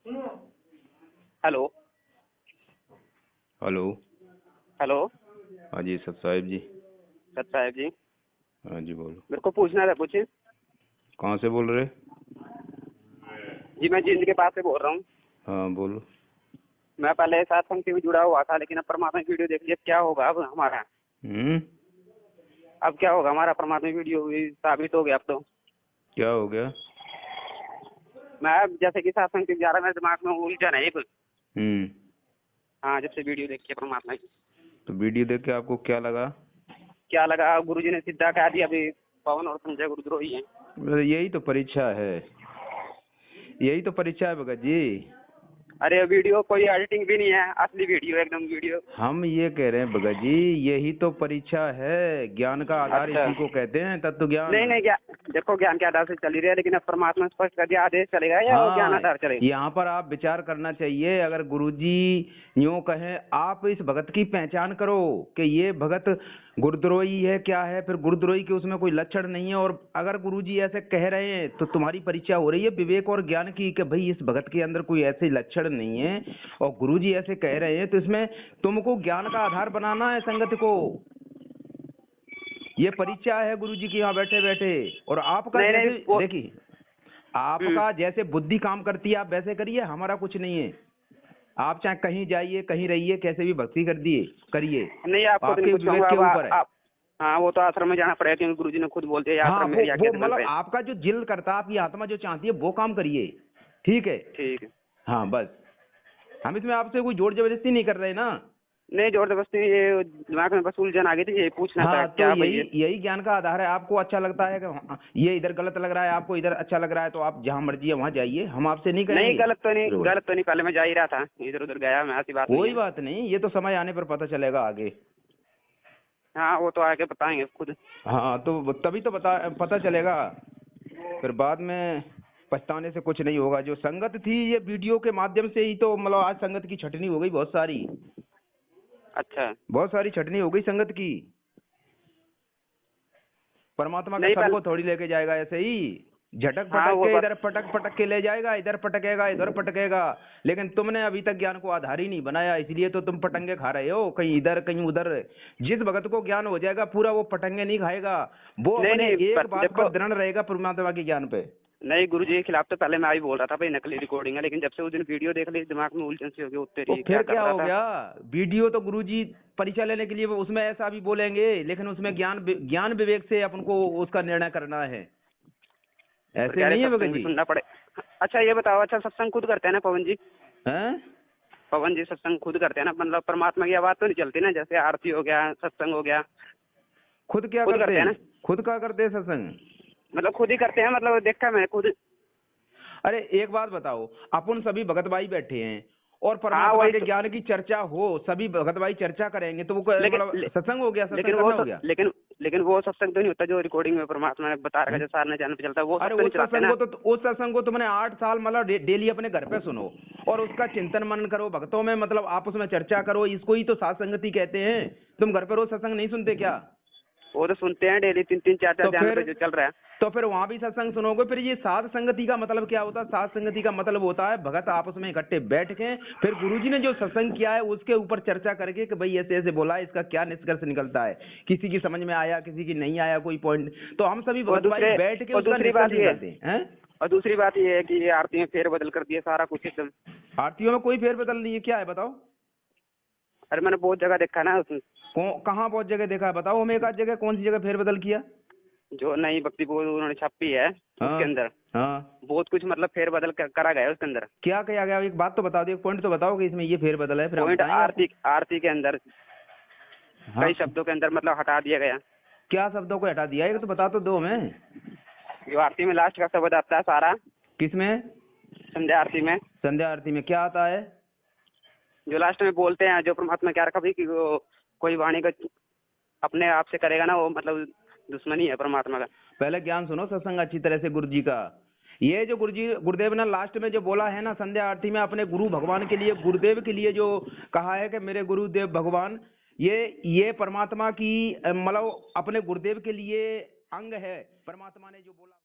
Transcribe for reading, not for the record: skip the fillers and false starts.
Hello. Hello. Hello. हाँ जी सत साहिब जी। सत साहिब जी, हाँ जी बोलो। मेरे को पूछना था कुछ। कहाँ से बोल रहे? जी मैं जींद के पास से बोल रहा हूँ। हाँ बोलो। मैं पहले सत्संग से भी जुड़ा हुआ था, लेकिन अब परमात्मा की वीडियो देख लिया, क्या होगा अब हमारा? अब क्या होगा हमारा? परमात्मा की वीडियो हुई, साबित हो गया अब तो। क्या हो गया? मैं अब जैसे कि सत्संग से जा रहा, मेरे दिमाग में उलझन है एक। हाँ, जब से वीडियो देखी है परमात्मा की। तो वीडियो देख के आपको क्या लगा? क्या लगा? गुरुजी ने सीधा कह दिया अभी पवन और संजय गुरुद्रोही है। यही तो परीक्षा है, यही तो परीक्षा है भगत जी। अरे वीडियो कोई एडिटिंग भी नहीं है, असली वीडियो एकदम वीडियो। हम ये कह रहे हैं भगत जी, यही तो परीक्षा है। ज्ञान का आधार अच्छा। इसी को कहते हैं, तत्व ज्ञान। नहीं देखो, ज्ञान के आधार से चल ही रहा है, लेकिन अब परमात्मा स्पष्ट कर दिया, आदेश चलेगा या वो ज्ञान हाँ, आधार चलेगा? यहाँ पर आप विचार करना चाहिए। अगर गुरुजी यूं कहें, आप इस भगत की पहचान करो कि ये भगत गुरुद्रोही है क्या है, फिर गुरुद्रोही के उसमें कोई लक्षण नहीं है। और अगर गुरुजी ऐसे कह रहे हैं तो तुम्हारी परीक्षा हो रही है विवेक और ज्ञान की कि भाई इस भगत के अंदर कोई ऐसे लक्षण नहीं है, और गुरुजी ऐसे कह रहे हैं, तो इसमें तुमको ज्ञान का आधार बनाना है संगत को। ये परीक्षा है गुरुजी की यहाँ बैठे बैठे। और आपका नहीं नहीं जैसे वो। देखिए, आपका जैसे बुद्धि काम करती है आप वैसे करिए, हमारा कुछ नहीं है। आप चाहे कहीं जाइए, कहीं रहिए, कैसे भी भक्ति कर दिए करिए, नहीं, आपको तो नहीं आपके कुछ विवेक कहूँगा के अब ऊपर है। आप। हाँ, वो तो आश्रम में जाना पड़ेगा, क्योंकि गुरुजी ने खुद बोल दिया, ये हाँ, आश्रम मेरी आज्ञा वो से चल मतलब रहे हैं। आपका जो दिल करता है, आपकी आत्मा जो चाहती है वो काम करिए, ठीक है। ठीक है। हाँ बस, हम इसमें आपसे कोई जोर जबरदस्ती नहीं कर रहे ना। नहीं, जोर जबरदस्ती, ये दिमाग में बस उलझन आ गई थी, यही पूछना था हाँ, तो क्या यही भैया। यही ज्ञान का आधार है। आपको अच्छा लगता है कि ये इधर गलत लग रहा है, आपको इधर अच्छा लग रहा है, तो आप जहाँ मर्जी है वहाँ जाइए, हम आपसे नहीं नहीं, कहेंगे। गलत तो नहीं, पहले मैं जा ही रहा था, इधर उधर गया मैं, ऐसी बात नहीं कोई है। बात नहीं, ये तो समय आने पर पता चलेगा आगे। हाँ, वो तो आके बताएंगे खुद। हाँ, तो तभी तो पता चलेगा। फिर बाद में पछताने से कुछ नहीं होगा। जो संगत थी, ये वीडियो के माध्यम से ही तो मतलब आज संगत की छटनी हो गई बहुत सारी। अच्छा। बहुत सारी छटनी हो गई संगत की। परमात्मा का नहीं सबको पहले। थोड़ी लेके जाएगा ऐसे ही झटक हाँ, पटक वो के, बात। इधर पटक पटक के ले जाएगा, इधर पटकेगा इधर पटकेगा। लेकिन तुमने अभी तक ज्ञान को आधार ही नहीं बनाया, इसलिए तो तुम पटंगे खा रहे हो, कहीं इधर कहीं उधर। जिस भगत को ज्ञान हो जाएगा पूरा, वो पटंगे नहीं खाएगा। वो नहीं अपने नहीं एक बात देखो। पर दृढ़ रहेगा परमात्मा के ज्ञान पे। नहीं, गुरुजी के खिलाफ तो पहले मैं भी बोल रहा था भाई, नकली रिकॉर्डिंग है, लेकिन जब से उस दिन वीडियो देख ली, दिमाग में उलझन सी हो गई, उत्ते तो रही क्या फिर कर क्या रहा हो था। गया? वीडियो तो गुरुजी परीक्षा लेने के लिए वो उसमें ऐसा भी बोलेंगे, लेकिन उसमें ज्ञान विवेक से अपन को उसका निर्णय करना है, फिर ऐसे कह रहे नहीं है भगत सत्संग भी जी। सुनना पड़े। अच्छा ये बताओ, अच्छा सत्संग खुद करते हैं ना पवन जी? हैं? पवन जी सत्संग खुद करते हैं ना? मतलब परमात्मा की आवाज तो नहीं चलती ना, जैसे आरती हो गया, सत्संग हो गया। खुद क्या खुद करते करते हैं हैं? ना? खुद क्या करते हैं सत्संग? मतलब खुद ही करते हैं, मतलब देखा है मैंने खुद। अरे एक बात बताओ, अपन सभी भगत भाई बैठे हैं और हाँ परमात्मा वही के तो। ज्ञान की चर्चा हो, सभी भगत भाई चर्चा करेंगे, तो वो लेकिन मतलब सत्संग हो गया, लेकिन सत्संग करना हो गया। लेकिन वो सत्संग तो नहीं होता जो रिकॉर्डिंग में परमात्मा ने बता रखा है, जो सारने जाने पे चलता है, वो सब अरे तो नहीं चलाते ना। उस सत्संग को तुमने 8 साल मतलब डेली अपने घर पे सुनो, और उसका चिंतन मनन करो भक्तों में, मतलब आपस में चर्चा करो, इसको ही तो सात संगति कहते हैं। तुम घर पे रोज सत्संग नहीं सुनते क्या? वो तो सुनते हैं डेली, 3 3 4 4 तो चैनल फिर पे जो चल रहा है। तो फिर वहां भी सत्संग सुनोगे। फिर ये साध संगति का मतलब क्या होता है? साध संगति का मतलब होता है भगत आपस में इकट्ठे बैठ के, फिर गुरुजी ने जो सत्संग किया है उसके ऊपर चर्चा करके कि भाई ऐसे ऐसे बोला है, इसका क्या निष्कर्ष निकलता है। किसी की समझ में आया, किसी की नहीं आया कोई पॉइंट, तो हम सभी और भगत भाई बैठ के उसका दूसरी बात निष्कर्ष ये निकालते हैं। और दूसरी बात ये है कि ये आरती में फेर बदल कर दिया सारा कुछ एकदम। आरतियों में कोई फेरबदल नहीं है, क्या है बताओ? अरे मैंने बहुत जगह देखा ना उसमें। कहाँ बहुत जगह देखा है बताओ हमें, एक आध जगह कौन सी जगह फेरबदल किया? जो नई भक्ति बोध उन्होंने छापी है उसके हाँ अंदर हाँ। बहुत कुछ मतलब फेर बदल करा गया है उसके अंदर। क्या किया गया? एक बात तो बता दो, एक पॉइंट तो बताओ कि इसमें ये फेरबदल है, फिर हम पॉइंट बताएंगे आपको। आरती के अंदर हाँ, कई शब्दों के अंदर मतलब हटा दिया गया। क्या शब्दों को हटा दिया है? तो बता तो दो हमें। जो आरती में लास्ट का शब्द आता है सारा, किसमें? संध्या आरती में। संध्या आरती में क्या आता है? जो लास्ट में बोलते हैं, जो परमात्मा क्या रखा भी कि वो कोई वाणी का अपने आप से करेगा ना, वो मतलब दुश्मनी है परमात्मा का। पहले ज्ञान सुनो सत्संग अच्छी तरह से गुरुजी का। ये जो गुरुदेव ने लास्ट में जो बोला है ना संध्या आरती में, अपने गुरु भगवान के लिए, गुरुदेव के लिए जो कहा है कि मेरे गुरुदेव भगवान, ये परमात्मा की मतलब अपने गुरुदेव के लिए अंग है, परमात्मा ने जो बोला।